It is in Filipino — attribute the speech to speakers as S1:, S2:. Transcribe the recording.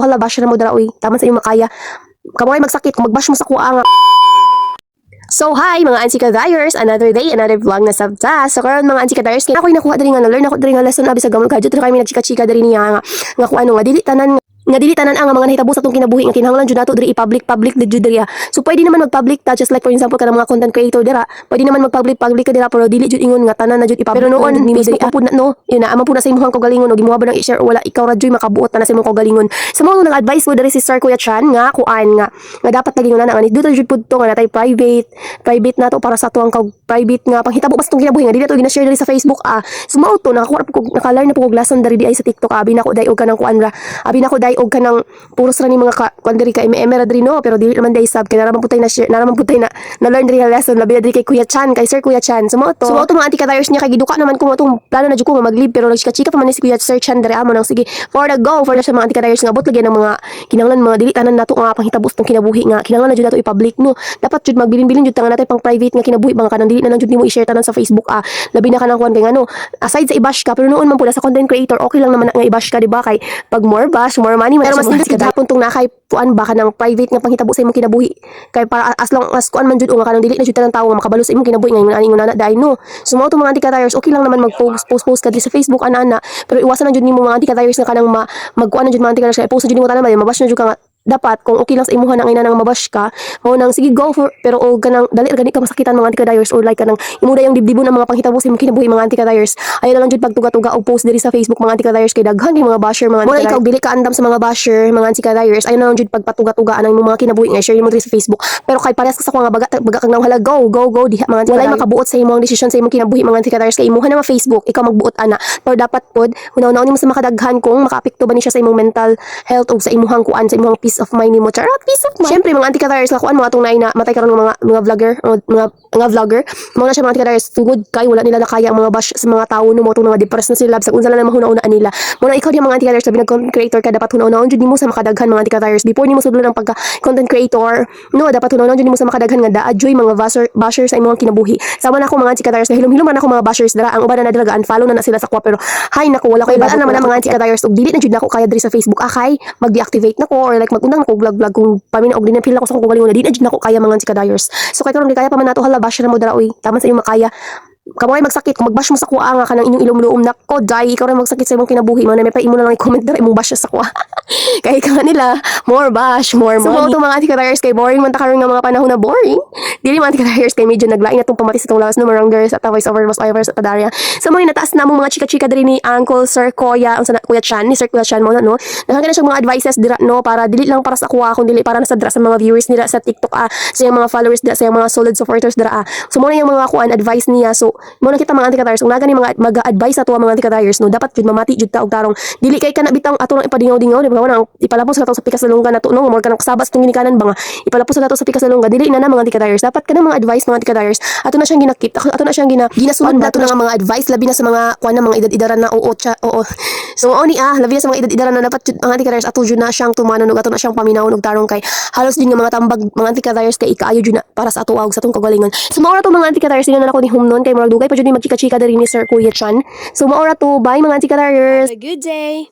S1: hala bash na mo dara uy. Tama sa imong makaya. Kamoy magsakit kung magbash mo sa kuha nga. So hi mga Ansika Dyers, another day, another vlog na sabta. So karon mga Ansika Dyers, kaya ako'y nakuha diri nga na-learn ako diri nga lesson abi sa gamol kadto kami nagchika-chika diri niya nga kung ano nga dili tanan ang mga nahitabo sa tong kinabuhi nga kinahanglan jud nato diri i-public diri. So pwede naman mag-public ta just like for example kanang mga content creator dira. Pwede naman mag-public ka dira pero dili jud ingon nga tanan na jud i-public. Pero noon ni Facebook pud na no, yun na amo pud na sa imong kaugalingon og gimuha ba nang i-share wala ikaw ra jud makabuot na sa imong kaugalingon. Sa mga nag-advise mo diri si Sir Kuya Chan nga kuan nga dapat nagingon na nga ni dito jud pud to nga natay private na to para sa tuang private nga panghitabo basta tong kinabuhi nga dili to gina-share diri sa Facebook sumo to nakakuha ko naka-learn na pud og lesson diri ay sa TikTok abi nako day og kanang kuan ra abi nako day og kanang puros ra ni mga kuan diri kay emera diri no pero dili naman day sub kay naraman putay na share naraman putay na learn diri nga lesson labi na diri kay Kuya Chan kay Sir Kuya Chan sumo to mga anti-tires niya kay giduka naman ko tong plano na jud ko nga mag-leave pero nagchika pa man si Kuya Sir Chan diri amo nang sige for the go for the sa mga anti-tires nga bot lagi ng mga kinahanglan mga dili tanan nato nga panghitabo tong kinabuhi nga kinahanglan na jud nato i-public no dapat jud magbilin-bilin jud tanga natay pang private nga kinabuhi mga kanang dili na lang jud nimo i-share tanan sa Facebook labi na kanang kuan kay ngano aside sa i-bash ka pero noon man pud sa content creator okay lang naman nga i-bash ka di ba kay pag more bash more money pero mas nindot gihapon tong nakay puan ba kanang private nga panghitabo sa imong kinabuhi kay para as long as kuan man jud nga kanang dili na jud tanang tawo nga makabalo sa imong kinabuhi nga ingon ana dai no so mo to mga anti-tires okay lang naman mag-post ka diri sa Facebook ana pero iwasan na jud nimo mga anti-tires nga kanang magkuan na jud mga anti-tires kay post jud nimo tanan mabash na jud ka nga dapat kung okay lang sa imuha nang ina nang mabash ka mo nang sige go for pero og kanang dali gani ka masakitan mga anti-tires or like kanang imuda yung dibdibo ng mga panghitabo sa imong kinabuhi mga anti-tires ayo na lang jud pagtuga-tuga og post diri sa Facebook mga anti-tires kay daghan kay mga basher mga anti-tires ikaw dili ka andam sa mga basher mga anti-tires ayo na lang jud pagpatuga-tuga anang imong mga kinabuhi nga share mo diri sa Facebook pero kay parehas ka sa ko nga baga kang nang hala go diha mga walay makabuot sa imong desisyon sa imong kinabuhi mga anti-tires kay imuha na Facebook ikaw magbuot ana pero dapat pod hunaw-hunaw nimo sa makadaghan kung makaapekto ba ni siya sa imong mental health ug sa imong kuan sa imong peace of mind nimo charot peace of mind syempre mga anti-tires la kuan mga tong na matay karon mga vlogger mga vlogger mo na siya mga anti-tires tugod kay wala nila nakaya ang mga bash sa mga tawo no mo tong mga depressed na sila sa unsa lang mahuna-una nila mo na ikaw di mga anti-tires sabi nag content creator ka dapat hunaw-hunaw jud nimo sa makadaghan mga anti-tires before nimo sudlo ng pagka content creator no dapat hunaw-hunaw jud nimo sa makadaghan nga daadjoy mga basher sa imong kinabuhi sama na ako mga anti-tires hilom-hilom man ako mga bashers dara ang uban na dira unfollow na sila sa kwa pero hay nako wala ko ibaan naman ang mga anti-tires ug dili na jud nako kaya diri sa Facebook akay mag-deactivate nako or like magundang nako vlog kung paminaog din feel ako sa kung galingon na di na jud nako kaya mga anti-tires so kay karon di kaya pa man nato hala bash na mo dara uy tama sa imong makaya kamoy magsakit kung magbash mo sa kuha nga kanang inyong ilom-luom nako dai ikaw ra magsakit sa imong kinabuhi man may pa imo na lang i-comment dara imong bash sa kuha kay kanila more bash more money so mo to mga anti-tires kay boring man ta karon nga mga panahon na boring dili man anti-tires kay medyo naglain atong pamati sa tong lawas no marangers at voice over sa padarya so mo ni nataas na mo mga chika-chika diri ni Uncle Sir Kuya ang Kuya Chan ni Sir Kuya Chan mo no naghan na siya mga advices dira no para dili lang para sa kuha kundi dili para na sa dira sa mga viewers nila sa TikTok sa yung mga followers dira sa yung mga solid supporters dira so mo na yung mga kuan advice niya so mo na kita mga anti-tires ug nagani mga mag-advise ato mga anti-tires no dapat jud mamati jud ta og tarong dili kay kana bitang ato lang ipadingaw-dingaw di ba nang ipalapos nato sa pikas sa lungga nato no more kanang sabas tung ginikanan ba nga ipalapos nato sa pikas sa lungga dili na mga anti-tires dapat kana mga advice mga anti-tires ato na siyang ginakip ato na siyang ginasunod nato na mga advice labi na sa mga kuan na mga edad-edaran na oo so oni labi na sa mga edad-edaran na dapat ang anti-tires ato jud na siyang tumanon ug ato na siyang paminawon og tarong kay halos din nga mga tambag mga anti-tires kay ikaayo jud na para sa ato ug sa tong kagalingon so maura to mga anti-tires din na ako ni humnon kay murag dugay pa jud ni magchika-chika diri ni Sir Kuya Chan so maura to bye mga anti-tires
S2: Have a good day.